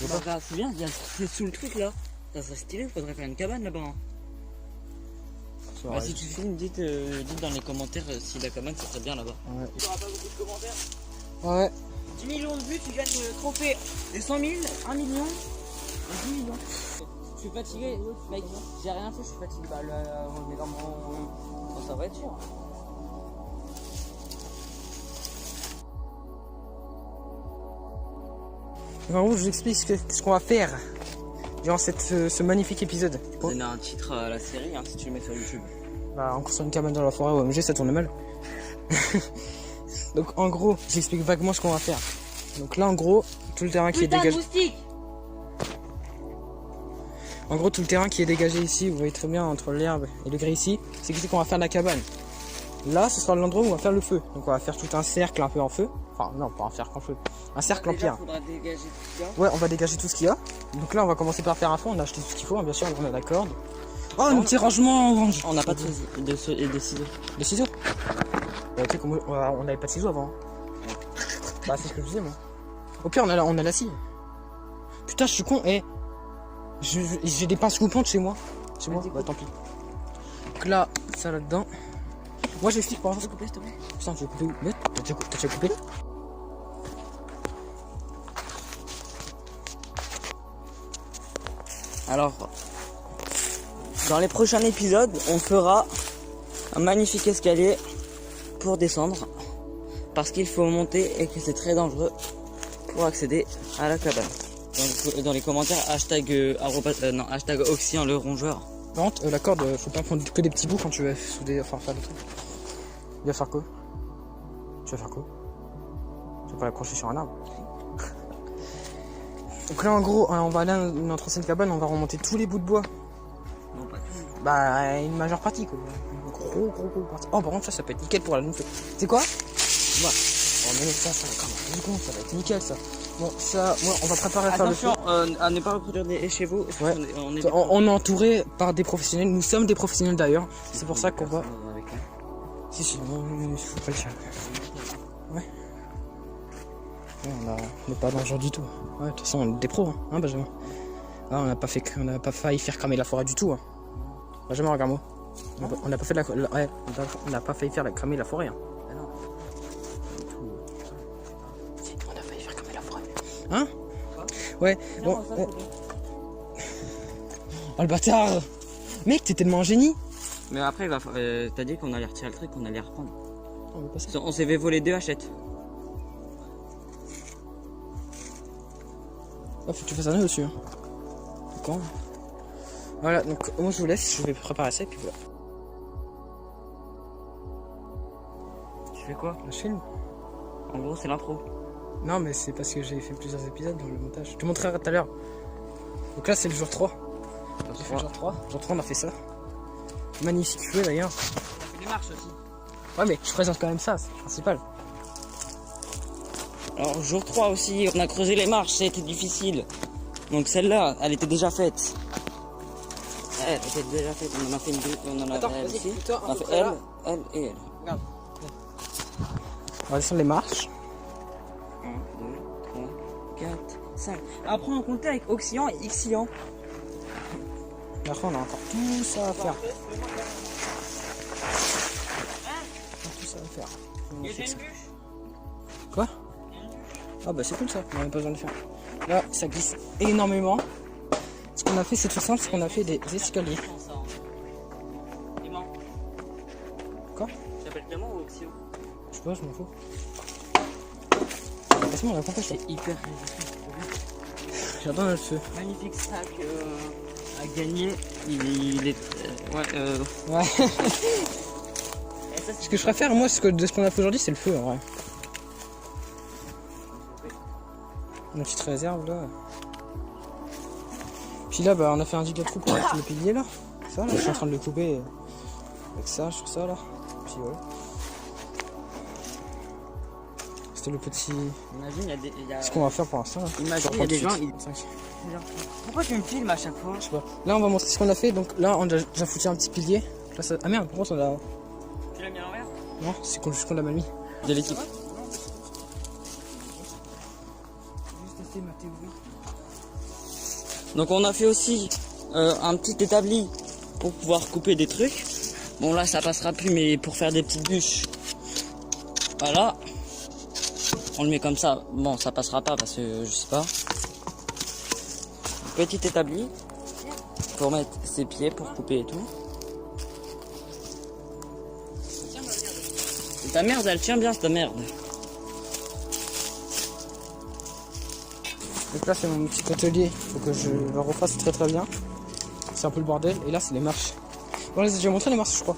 Bah, regarde, c'est bien, c'est sous le truc là. Ça serait stylé, faudrait faire une cabane là-bas. Hein. Bah, si tu filmes, dites dans les commentaires si la cabane ça serait bien là-bas. Ouais. Tu n'auras pas beaucoup de commentaires. Ouais. 10 millions de vues, tu gagnes le trophée des 100 000, 1 million et 10 millions. Je suis fatigué, mec, j'ai rien fait, je suis fatigué. Bah, on est dans sa voiture. En gros, je vous explique ce qu'on va faire durant ce magnifique épisode. Donner un titre à la série hein, si tu le mets sur YouTube. Bah, on construit une cabane dans la forêt OMG, ça tourne mal. Donc, en gros, j'explique vaguement ce qu'on va faire. Donc là, en gros, tout le terrain qui est dégagé. En gros, tout le terrain qui est dégagé ici, vous voyez très bien entre l'herbe et le grès ici, c'est ici qu'on va faire la cabane. Là, ce sera l'endroit où on va faire le feu. Donc, on va faire tout un cercle un peu en feu. Enfin, non, pas un cercle en feu. Un cercle en pierre. Faudra dégager tout ça. Ouais, on va dégager tout ce qu'il y a. Donc là, on va commencer par faire un fond. On a acheté tout ce qu'il faut, hein, bien sûr. On a la corde. Oh, un petit rangement orange. On n'a pas de ciseaux. Des ciseaux. Bah, tu sais, on n'avait pas de ciseaux avant. Bah, c'est ce que je disais, moi. Au pire, on a la scie. Putain, je suis con. Et j'ai des pinces coupantes chez moi. Bah, tant pis. Donc là, ça là-dedans. Moi, j'explique pour l'instant. Couper, s'il te plaît. Putain, tu veux couper où? Mais t'as déjà coupé là? Alors, dans les prochains épisodes, on fera un magnifique escalier pour descendre. Parce qu'il faut monter et que c'est très dangereux pour accéder à la cabane. Donc, dans les commentaires, hashtag Oxyan le rongeur. Par contre, la corde, faut pas prendre que des petits bouts quand tu vas souder, enfin faire des trucs. Tu vas faire quoi? Tu vas faire quoi? Tu vas pas l'accrocher sur un arbre? Donc là, en gros, on va aller à notre ancienne cabane, on va remonter tous les bouts de bois. Non, pas tout. Bah, une majeure partie, quoi. Une gros partie. Oh, par contre, ça peut être nickel pour la bouffer. C'est quoi? Ouais. Oh, mais ça va être nickel, ça. Bon, ça, moi, on va préparer à faire le feu. Attention, à ne pas reproduire des chez vous. Ouais. On est entouré par des professionnels. Nous sommes des professionnels d'ailleurs. C'est pour ça qu'on va. Si, il faut pas le faire. Ouais. On n'est pas dangereux du tout. Ouais, de toute façon, on est des pros, hein, Benjamin. Ah, on n'a pas failli faire cramer la forêt du tout. Hein. Benjamin, regarde-moi. On n'a pas fait on n'a pas failli faire cramer la forêt. Hein. On a failli faire cramer la forêt. Hein? Ouais. Bon. Oh le bâtard! Mec, t'es tellement un génie! Mais après, t'as dit qu'on allait retirer le truc, qu'on allait reprendre. Oh, On s'est fait voler 2 hachettes. Oh, faut que tu fasses un œil dessus. Hein. D'accord. Voilà, donc moi je vous laisse, je vais préparer ça et puis voilà. Tu fais quoi? Je filme. En gros, c'est l'intro. Non, mais c'est parce que j'ai fait plusieurs épisodes dans le montage. Je te montrerai tout à l'heure. Donc là, c'est le jour 3. J'ai fait le jour 3. Jour 3, on a fait ça. Magnifique feu d'ailleurs. On a fait des marches aussi. Ouais, mais je présente quand même ça, c'est le principal. Alors, jour 3 aussi, on a creusé les marches, c'était difficile. Donc celle-là, elle était déjà faite. Elle était déjà faite, on en a fait une deux, on en a Attends, elle vas-y, ici. toi, On a fait elle, elle et elle. Regarde. On va descendre les marches. 1, 2, 3, 4, 5. Après, on comptait avec Oxyan et Ixian. Et après, on a encore tout ça à faire. Tout ça à faire. Il y a une bûche. Quoi? Ah bah c'est cool ça, on n'a même pas besoin de faire. Là, ça glisse énormément. Ce qu'on a fait, c'est tout simple, c'est qu'on a fait des escaliers. Clément. Quoi? Tu t'appelles Clément ou Oxyan? Je sais pas, je m'en fous. Laisse-moi, on a compris. C'est hyper résistant. J'adore le feu. Magnifique sac à gagner. Il est. Ouais. Ce que je préfère, moi, de ce qu'on a fait aujourd'hui, c'est le feu en vrai. Une petite réserve là. Puis là, bah, on a fait un giga trou pour mettre le pilier là. Ça, là, je suis en train de le couper avec ça, sur ça là. Puis voilà. C'était le petit. Imagine, il y a. Ce qu'on va faire pour l'instant. Imagine, il y a des gens. Pourquoi tu me filmes à chaque fois? Je sais pas. Là, on va montrer ce qu'on a fait. Donc là, on a déjà foutu un petit pilier. Là, ça... Ah merde, par contre, on a. Tu l'as mis à l'envers? Non, c'est juste qu'on l'a mal mis. Il y a l'équipe. Juste tester ma théorie. Donc on a fait aussi un petit établi pour pouvoir couper des trucs. Bon là ça passera plus, mais pour faire des petites bûches, voilà, on le met comme ça. Bon ça passera pas parce que je sais pas. Petit établi pour mettre ses pieds pour couper et tout. Et ta merde elle tient bien cette merde. Donc là c'est mon petit atelier, faut que je le refasse très très bien. C'est un peu le bordel, et là c'est les marches. Bon, j'ai déjà montré les marches je crois.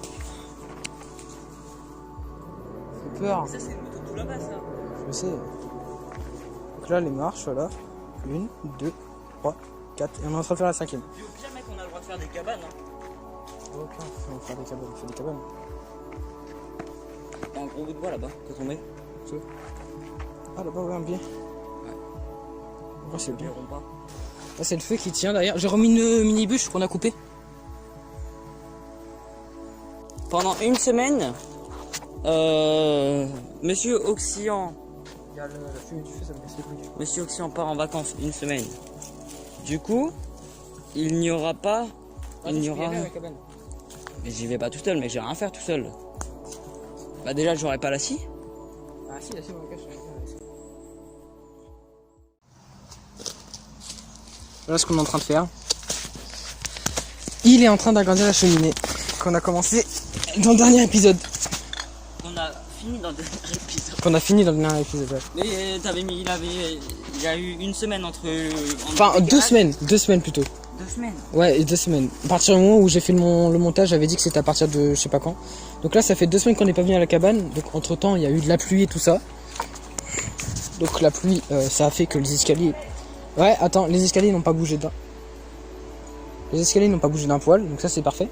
J'ai peur. Ça c'est une moto tout là-bas ça. Je sais. Donc là les marches, voilà. 1, 2, 3, 4. Et on est en train de faire la 5ème. Puis au pire mec on a le droit de faire des cabanes. Hein. Ok, on va faire des cabanes, on fait des cabanes. Il y a un gros bout de bois là-bas, t'as tombé. Ah là-bas ouais un pied. Oh, c'est bien. Pas. Là c'est le feu qui tient derrière. J'ai remis une mini bûche qu'on a coupée. Pendant une semaine, Monsieur Oxian, Il y a la fumée du feu, ça me casse les couilles. Monsieur Oxian part en vacances une semaine. Du coup, il n'y aura pas, il n'y aura. Mais j'y vais pas tout seul, mais j'ai rien à faire tout seul. Bah déjà, j'aurai pas la scie. Ah si, la scie, on cache. Voilà ce qu'on est en train de faire. Il est en train d'agrandir la cheminée qu'on a commencé dans le dernier épisode. On a fini dans le dernier épisode. Qu'on a fini dans le dernier épisode. Ouais. Mais t'avais mis, il y a eu une semaine entre. Enfin 2 semaines, 2 semaines plutôt. 2 semaines. Ouais, et 2 semaines. À partir du moment où j'ai fait le montage, j'avais dit que c'était à partir de je sais pas quand. Donc là, ça fait 2 semaines qu'on n'est pas venu à la cabane. Donc entre temps, il y a eu de la pluie et tout ça. Donc la pluie, ça a fait que les escaliers. Ouais, attends, les escaliers n'ont pas bougé d'un. Les escaliers n'ont pas bougé d'un poil, donc ça c'est parfait.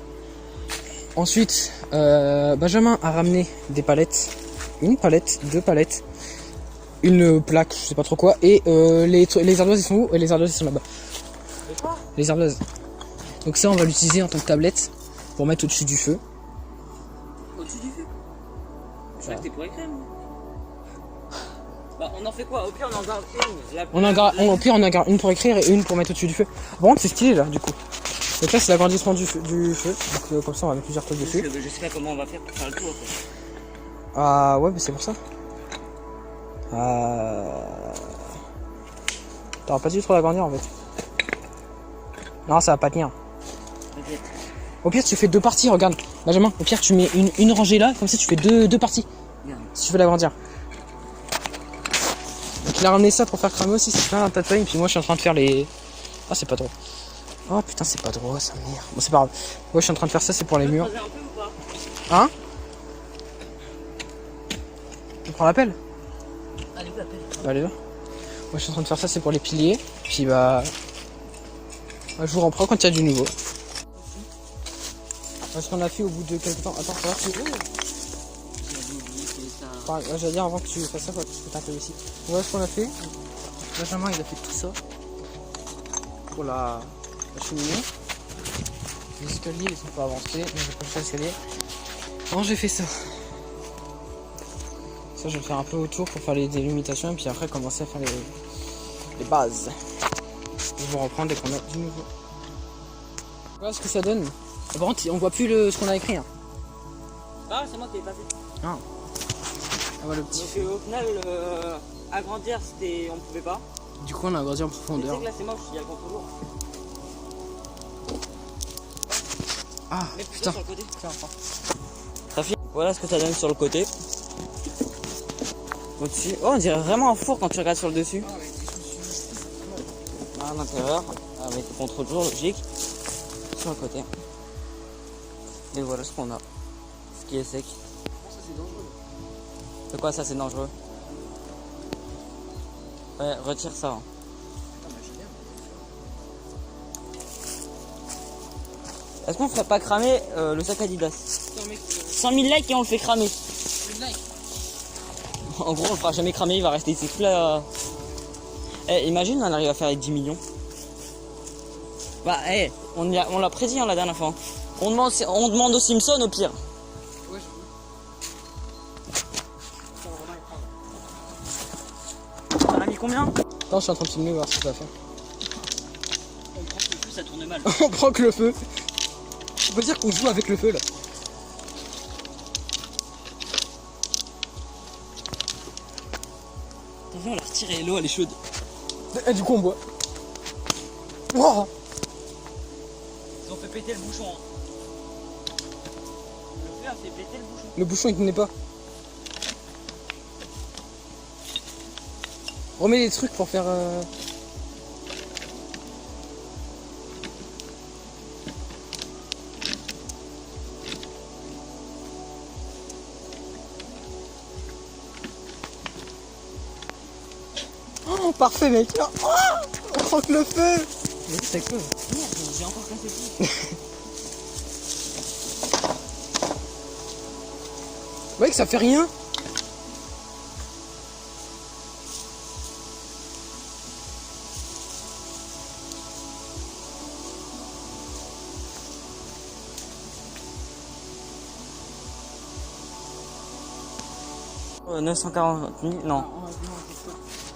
Ensuite, Benjamin a ramené des palettes. Une palette, 2 palettes. Une plaque, je sais pas trop quoi. Et les ardoises, ils sont où? Et les ardoises, ils sont là-bas. Les ardoises. Donc ça, on va l'utiliser en tant que tablette pour mettre au-dessus du feu. Au-dessus du feu. Je crois que t'es pour écrire, moi. Bah, on en fait quoi? Au pire, on en garde une. Au pire, on en garde une pour écrire et une pour mettre au-dessus du feu. Bon, c'est stylé là, du coup. Donc là, c'est l'agrandissement du feu. Donc comme ça, on va mettre plusieurs trucs dessus. Je sais pas comment on va faire pour faire le tour. Quoi. Ah ouais, mais c'est pour ça. T'auras pas dû trop l'agrandir en fait. Non, ça va pas tenir. T'inquiète. Au pire, tu fais 2 parties, regarde. Benjamin, au pire, tu mets une rangée là, comme ça, tu fais deux parties. Regarde. Si tu veux l'agrandir. Donc il a ramené ça pour faire cramer aussi, c'est plein un tas de feuilles. Puis moi, je suis en train de faire les. Ah, c'est pas drôle. Oh putain, c'est pas drôle, ça merde. Bon, c'est pas grave. Moi, je suis en train de faire ça, c'est pour les murs. Un peu ou pas? Hein? Tu prends l'appel? Allez, appelle. Bah, allez là. Moi, je suis en train de faire ça, c'est pour les piliers. Puis bah. Je vous reprends quand il y a du nouveau. Ce qu'on a fait au bout de quelques temps. Attends, ça va, c'est où? Enfin, j'allais dire avant que tu fasses ça, parce que t'as un peu ici. Voilà ce qu'on a fait. Benjamin, il a fait tout ça pour la cheminée. Les escaliers, ils sont pas avancés. Mais j'ai pas fait l'escalier. Non, j'ai fait ça. Ça, je vais le faire un peu autour pour faire les délimitations et puis après commencer à faire les bases. Je vais reprendre dès qu'on a du nouveau. Voilà ce que ça donne. Par contre, on voit plus ce qu'on a écrit. Hein. Ah, c'est moi qui l'ai pas fait. Ah. Ah ouais, le petit. Donc au final, agrandir, on pouvait pas. Du coup, on a agrandi en Mais tu sais profondeur. que là, c'est moche, il y a le contre-jour. Ah, Mais plutôt putain. sur le côté. Ça fait. Voilà ce que ça donne sur le côté. Au-dessus. Oh, on dirait vraiment un four quand tu regardes sur le dessus. À l'intérieur, avec le contre-jour logique. Sur le côté. Et voilà ce qu'on a. Ce qui est sec. De quoi ça c'est dangereux? Ouais, retire ça. Hein. Est-ce qu'on ferait pas cramer le sac Adidas? 100 000 likes et on le fait cramer. En gros on le fera jamais cramer, il va rester ici tout là. Eh, imagine on arrive à faire les 10 millions. Bah on l'a prédit hein, la dernière fois. On demande aux Simpsons au pire. T'en as mis combien? Attends, je suis en train de filmer, voir ce que ça va faire. feu ça tourne mal. On prend que le feu. On peut dire qu'on joue avec le feu là. Attention, on l'a retiré, l'eau elle est chaude. Et du coup on boit. Wow. Ils ont fait péter le bouchon. Hein. Le feu a fait péter le bouchon. Le bouchon il tenait pas. Remets les trucs pour faire... Oh, parfait mec. Oh, on prend que le feu. C'est cool. Merde, j'ai encore cassé le feu. Mec, ça fait rien. Oh, 940 000, non.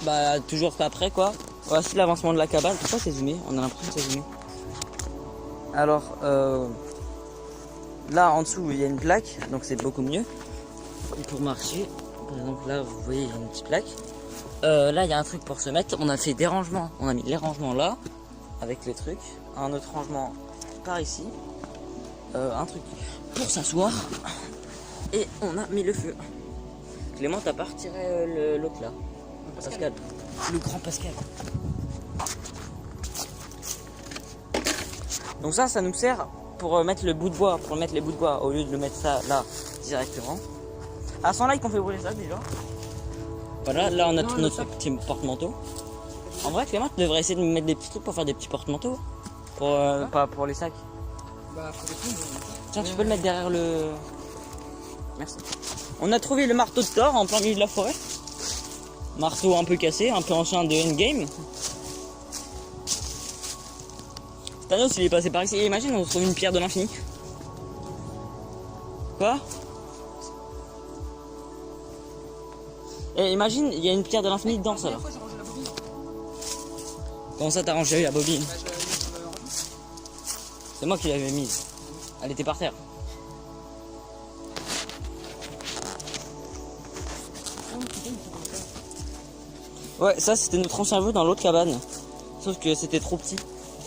Bah toujours pas après quoi. Voici l'avancement de la cabane. Pourquoi c'est zoomé? On a l'impression que c'est zoomé. Alors là en dessous il y a une plaque, donc c'est beaucoup mieux. Et pour marcher, par exemple là vous voyez il y a une petite plaque. Là il y a un truc pour se mettre. On a fait des rangements. On a mis les rangements là avec les trucs. Un autre rangement par ici. Un truc pour s'asseoir. Et on a mis le feu. Clément, t'as pas retiré l'autre là? Pascal. Le grand Pascal. Donc ça nous sert pour mettre le bout de bois, pour mettre les bouts de bois, au lieu de le mettre ça là directement. Ah, sans like qu'on fait brûler ça déjà. Voilà, là on a tout notre petit porte-manteau. En vrai, Clément, tu devrais essayer de mettre des petits trucs pour faire des petits porte-manteaux. Pas pour les sacs. Bah, faut répondre. Tiens, tu peux le mettre derrière le... Merci. On a trouvé le marteau de Thor en plein milieu de la forêt. Marteau un peu cassé, un peu ancien de Endgame. Thanos il est passé par ici. Et imagine on trouve une pierre de l'infini. Quoi? Et imagine il y a une pierre de l'infini dedans ça là. Comment ça t'as rangé la bobine? C'est moi qui l'avais mise. Elle était par terre. Ouais, ça c'était notre ancien jeu dans l'autre cabane. Sauf que c'était trop petit.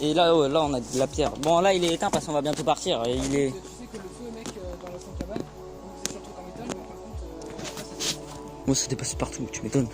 Et là, là on a de la pierre. Bon là il est éteint parce qu'on va bientôt partir. Et il est... Tu sais que le feu mec dans la fin cabane, on faisait surtout en métal, mais par contre... Moi c'était passé partout, tu m'étonnes.